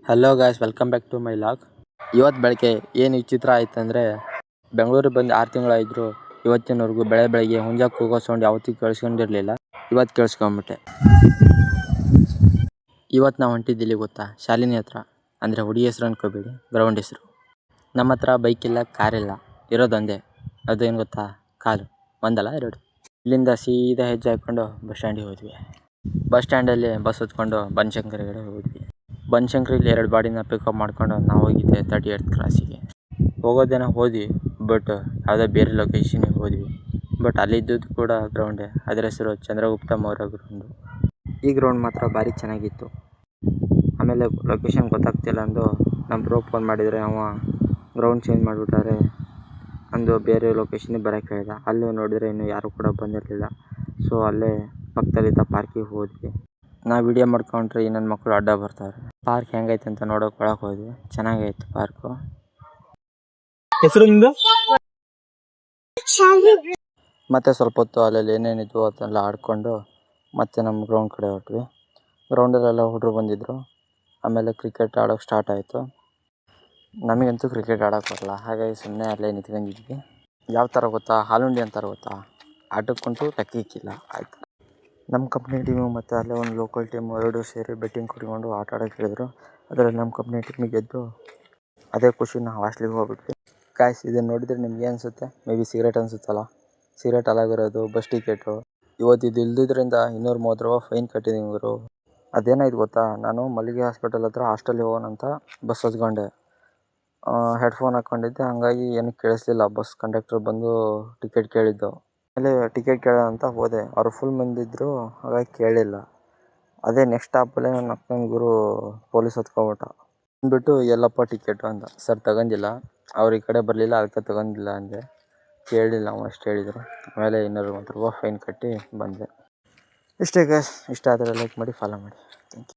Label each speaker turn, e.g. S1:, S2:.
S1: Hello guys, welcome back to my vlog. ಇವತ್ತು ಬೆಳಗ್ಗೆ ಏನು ವಿಚಿತ್ರ ಆಯ್ತು ಅಂದರೆ, ಬೆಂಗಳೂರಿಗೆ ಬಂದು 6 ತಿಂಗಳಾಯಿದ್ರು. ಇವತ್ತಿನವರೆಗೂ ಬೆಳಗ್ಗೆ ಹುಂಜ ಕೂಗೋ ಸೌಂಡ್ ಯಾವತ್ತೂ ಕೇಳಿಸ್ಕೊಂಡಿರಲಿಲ್ಲ. ಇವತ್ತು ಕೇಳಿಸ್ಕೊಂಬಿಟ್ಟೆ. ಇವತ್ತು ನಾವು ಹೊಂಟಿದ್ದಿಲ್ಲಿ ಗೊತ್ತಾ? ಶಾಲಿನಿ ಹತ್ರ. ಅಂದರೆ ಹುಡುಗಿ ಹೆಸರು ಅನ್ಕೋಬೇಡಿ, ಗ್ರೌಂಡ್ ಹೆಸರು. ನಮ್ಮ ಹತ್ರ ಬೈಕ್ ಇಲ್ಲ, ಕಾರಿಲ್ಲ, ಇರೋದೊಂದೇ. ಅದೇನು ಗೊತ್ತಾ? ಕಾರು. ಒಂದಲ್ಲ ಎರಡು. ಇಲ್ಲಿಂದ ಸೀದಾ ಹೆಜ್ಜೆ ಹಾಕ್ಕೊಂಡು ಬಸ್ ಸ್ಟ್ಯಾಂಡಿಗೆ ಹೋದ್ವಿ. ಬಸ್ ಸ್ಟ್ಯಾಂಡಲ್ಲಿ ಬಸ್ ಹೊತ್ಕೊಂಡು ಬನಶಂಕರಿ ಕಡೆ ಹೋದ್ವಿ. ಬನಶಂಕರಿಲಿ 2 ಬಾಡಿನ ಪಿಕಪ್ ಮಾಡ್ಕೊಂಡು ನಾವು ಹೋಗಿದ್ದೆ 38th ಕ್ರಾಸಿಗೆ. ಹೋಗೋದೇನೋ ಹೋದ್ವಿ, ಬಟ್ ಯಾವುದೋ ಬೇರೆ ಲೊಕೇಶನಿಗೆ ಹೋದ್ವಿ. ಬಟ್ ಅಲ್ಲಿದ್ದದ್ದು ಕೂಡ ಗ್ರೌಂಡೇ. ಅದರ ಹೆಸರು ಚಂದ್ರಗುಪ್ತ ಮೌರ್ಯ ಗ್ರೌಂಡು. ಈ ಗ್ರೌಂಡ್ ಮಾತ್ರ ಭಾರಿ ಚೆನ್ನಾಗಿತ್ತು. ಆಮೇಲೆ ಲೊಕೇಶನ್ ಗೊತ್ತಾಗ್ತಿಲ್ಲ ಅಂದು ನಮ್ಮ ಬ್ರೋ ಫೋನ್ ಮಾಡಿದರೆ, ಅವ ಗ್ರೌಂಡ್ ಚೇಂಜ್ ಮಾಡಿಬಿಟ್ಟಾರೆ ಅಂದು ಬೇರೆ ಲೊಕೇಶನಿಗೆ ಬರೋಕ್ಕೆ ಹೇಳಿದ. ಅಲ್ಲೂ ನೋಡಿದರೆ ಇನ್ನೂ ಯಾರೂ ಕೂಡ ಬಂದಿರಲಿಲ್ಲ. ಸೊ ಅಲ್ಲೇ ಪಕ್ಕದಲ್ಲಿದ್ದ ಪಾರ್ಕಿಗೆ ಹೋದ್ವಿ. ನಾವು ವಿಡಿಯೋ ಮಾಡ್ಕೊಂಡ್ರೆ ನನ್ನ ಮಕ್ಕಳು ಅಡ್ಡ ಬರ್ತಾರೆ. ಪಾರ್ಕ್ ಹೆಂಗೈತೆ ಅಂತ ನೋಡೋಕೆ ಒಳಗೆ ಹೋದ್ವಿ. ಚೆನ್ನಾಗೈತೆ ಪಾರ್ಕು.
S2: ಹೆಸರು ನಿಂದು?
S1: ಮತ್ತೆ ಸ್ವಲ್ಪ ಹೊತ್ತು ಅಲ್ಲಲ್ಲಿ ಏನೇನಿದ್ವು ಅದನ್ನೆಲ್ಲ ಆಡ್ಕೊಂಡು ಮತ್ತೆ ನಮ್ಮ ಗ್ರೌಂಡ್ ಕಡೆ ಹೊರಟ್ವಿ. ಗ್ರೌಂಡಲ್ಲೆಲ್ಲ ಹುಡುಗರು ಬಂದಿದ್ದರು. ಆಮೇಲೆ ಕ್ರಿಕೆಟ್ ಆಡೋಕ್ಕೆ ಸ್ಟಾರ್ಟ್ ಆಯಿತು. ನಮಗಂತೂ ಕ್ರಿಕೆಟ್ ಆಡೋಕ್ಕೆ ಬರಲ್ಲ, ಹಾಗಾಗಿ ಸುಮ್ಮನೆ ಅಲ್ಲೇ ನಿಂತ್ಕೊಂಡಿದ್ವಿ. ಯಾವ ಥರ ಗೊತ್ತಾ? ಹಾಲುಂಡಿ ಅಂತಾರೆ ಗೊತ್ತಾ? ಆಟಕ್ಕಂತೂ ಲೆಕ್ಕಕ್ಕಿಲ್ಲ. ಆಯಿತು, ನಮ್ಮ ಕಂಪ್ನಿ ಟೀಮು ಮತ್ತು ಅಲ್ಲೇ ಒಂದು ಲೋಕಲ್ ಟೀಮು 2 ಸೇರಿ ಬೆಟ್ಟಿಂಗ್ ಕುಡ್ಕೊಂಡು ಆಟ ಆಡೋಕ್ಕೆ ಹೇಳಿದ್ರು. ಅದರಲ್ಲಿ ನಮ್ಮ ಕಂಪ್ನಿ ಟೀಮಿಗೆ ಗೆದ್ದು ಅದೇ ಖುಷಿ ನಾವು ಹಾಸ್ಟ್ಲಿಗೆ ಹೋಗ್ಬಿಟ್ವಿ. ಗಾಯ್ಸ್, ಇದನ್ನು ನೋಡಿದರೆ ನಿಮ್ಗೆ ಅನಿಸುತ್ತೆ? ಮೇ ಬಿ ಸಿಗರೇಟ್ ಅನಿಸುತ್ತಲ್ಲ. ಸಿಗರೇಟ್ ಅಲಾಗಿರೋದು, ಬಸ್ ಟಿಕೆಟು. ಇವತ್ತು ಇದು ಇಲ್ದಿದ್ದರಿಂದ 230 ರೂಪಾಯಿ ಫೈನ್ ಕಟ್ಟಿದ್ದೀನಿ ಗುರು. ಅದೇನಾಯ್ತು ಗೊತ್ತಾ? ನಾನು ಮಲ್ಲಿಗೆ ಹಾಸ್ಪಿಟಲ್ ಹತ್ರ ಹಾಸ್ಟೆಲಿಗೆ ಹೋಗೋಣ ಅಂತ ಬಸ್ ಹತ್ಕೊಂಡೆ. ಹೆಡ್ಫೋನ್ ಹಾಕ್ಕೊಂಡಿದ್ದೆ, ಹಾಗಾಗಿ ಏನೂ ಕೇಳಿಸ್ಲಿಲ್ಲ. ಬಸ್ ಕಂಡಕ್ಟರ್ ಬಂದು ಟಿಕೆಟ್ ಕೇಳಿದ್ದು. ಆಮೇಲೆ ಟಿಕೆಟ್ ಕೇಳೋಣ ಅಂತ ಹೋದೆ. ಅವರು ಫುಲ್ ಮಂದಿದ್ರು, ಹಾಗಾಗಿ ಕೇಳಿಲ್ಲ. ಅದೇ ನೆಕ್ಸ್ಟ್ ಸ್ಟಾಪಲ್ಲೇ ನನ್ನ ಅಕ್ಕನ ಗುರು ಪೊಲೀಸ್ ಹತ್ಕೊಬಿಟ್ಟ. ಅಂದ್ಬಿಟ್ಟು ಎಲ್ಲಪ್ಪ ಟಿಕೆಟು ಅಂತ. ಸರ್ ತಗೊಂಡಿಲ್ಲ, ಅವ್ರು ಈ ಕಡೆ ಬರಲಿಲ್ಲ, ಅದಕ್ಕೆ ತಗೊಂಡಿಲ್ಲ ಅಂದೆ. ಕೇಳಿಲ್ಲ, ನಾವು ಅಷ್ಟು ಹೇಳಿದರು. ಆಮೇಲೆ 230 ರೂಪಾಯಿ ಫೈನ್ ಕಟ್ಟಿ ಬಂದೆ. ಇಷ್ಟೇ ಗೈಸ್. ಇಷ್ಟ ಆದರೆ ಲೈಕ್ ಮಾಡಿ, ಫಾಲೋ ಮಾಡಿ.